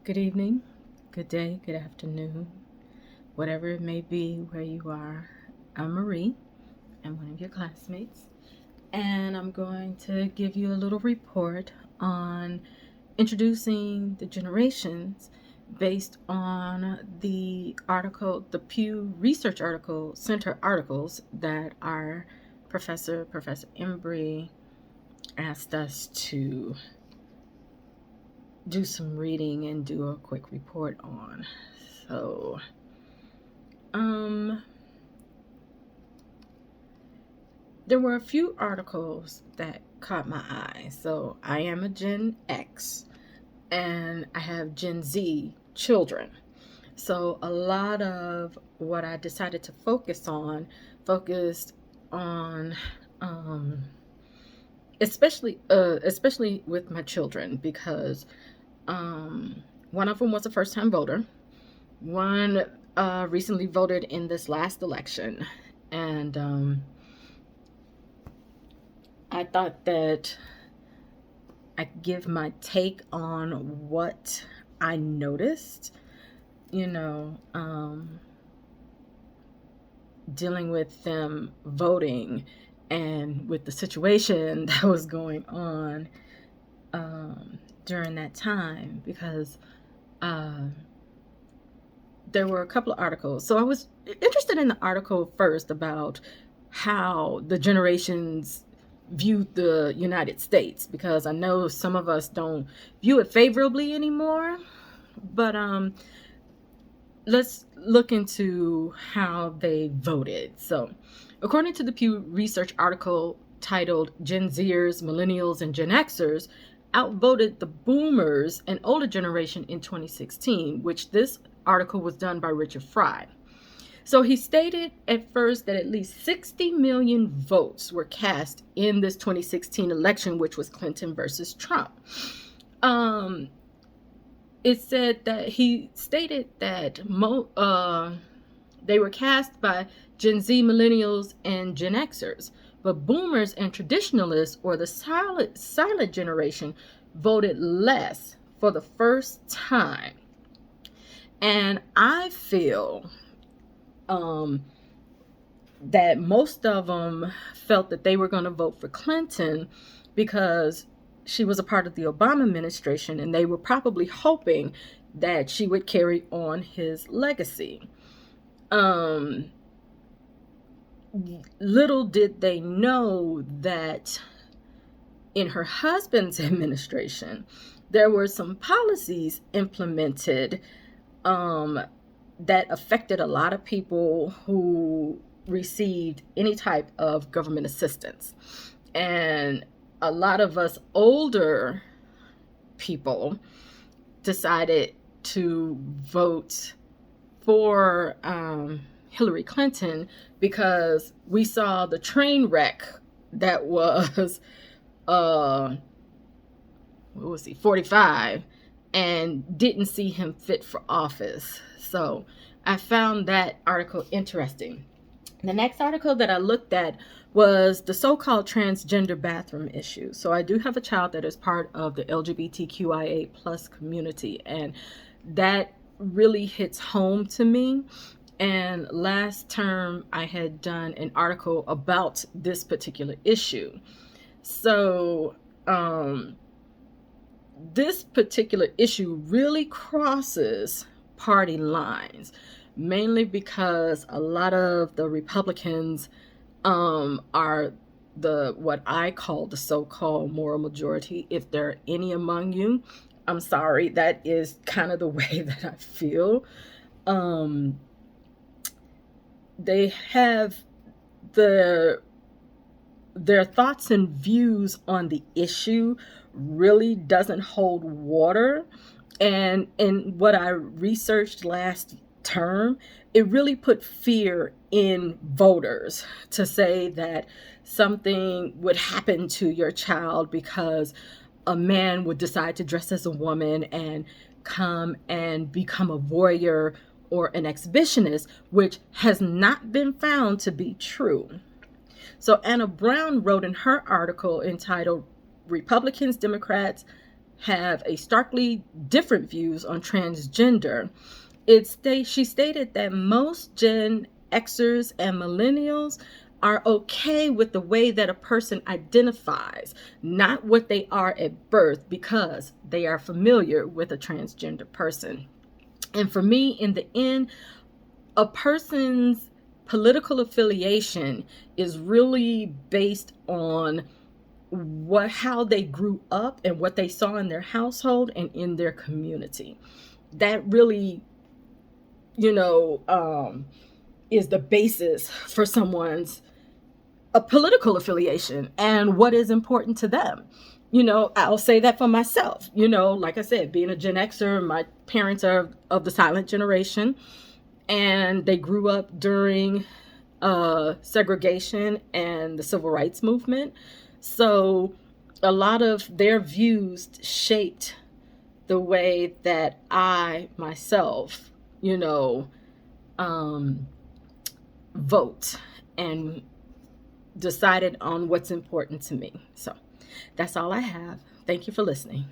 Good evening, good day, good afternoon, whatever it may be where you are. I'm Marie. I'm one of your classmates, and I'm going to give you a little report on introducing the generations based on the article, the Pew Research article, center articles that our Professor Embry, asked us to do some reading and do a quick report on. So, there were a few articles that caught my eye. So, I am a Gen X and I have Gen Z children. So, a lot of what I decided to focused on especially with my children because one of them was a first-time voter. One recently voted in this last election, and I thought that I could give my take on what I noticed, dealing with them voting and with the situation that was going on during that time, because there were a couple of articles. So I was interested in the article first about how the generations viewed the United States, because I know some of us don't view it favorably anymore. But let's look into how they voted. So, according to the Pew Research article titled Gen Zers, Millennials, and Gen Xers outvoted the boomers and older generation in 2016, which this article was done by Richard Fry. So he stated at first that at least 60 million votes were cast in this 2016 election, which was Clinton versus Trump. It said that he stated that they were cast by Gen Z, Millennials, and Gen Xers, but boomers and traditionalists, or the silent generation, voted less for the first time. And I feel that most of them felt that they were going to vote for Clinton because she was a part of the Obama administration, and they were probably hoping that she would carry on his legacy. Little did they know that in her husband's administration, there were some policies implemented that affected a lot of people who received any type of government assistance. And a lot of us older people decided to vote for Hillary Clinton because we saw the train wreck that was 45, and didn't see him fit for office. So I found that article interesting. The next article that I looked at was the so-called transgender bathroom issue. So I do have a child that is part of the LGBTQIA plus community, and that really hits home to me. And last term, I had done an article about this particular issue. So this particular issue really crosses party lines, mainly because a lot of the Republicans are what I call the so-called moral majority. If there are any among you, I'm sorry, that is kind of the way that I feel. They have their thoughts and views on the issue really doesn't hold water. And in what I researched last term, it really put fear in voters to say that something would happen to your child because a man would decide to dress as a woman and come and become a voyeur or an exhibitionist, which has not been found to be true. So Anna Brown wrote in her article entitled Republicans, Democrats, have a starkly different views on transgender. She stated that most Gen Xers and millennials are okay with the way that a person identifies, not what they are at birth, because they are familiar with a transgender person. And for me, in the end, a person's political affiliation is really based on how they grew up and what they saw in their household and in their community. That really, is the basis for someone's a political affiliation and what is important to them. I'll say that for myself. Like I said, being a Gen Xer, my parents are of the silent generation, and they grew up during segregation and the civil rights movement. So a lot of their views shaped the way that I myself, vote and decided on what's important to me. So that's all I have. Thank you for listening.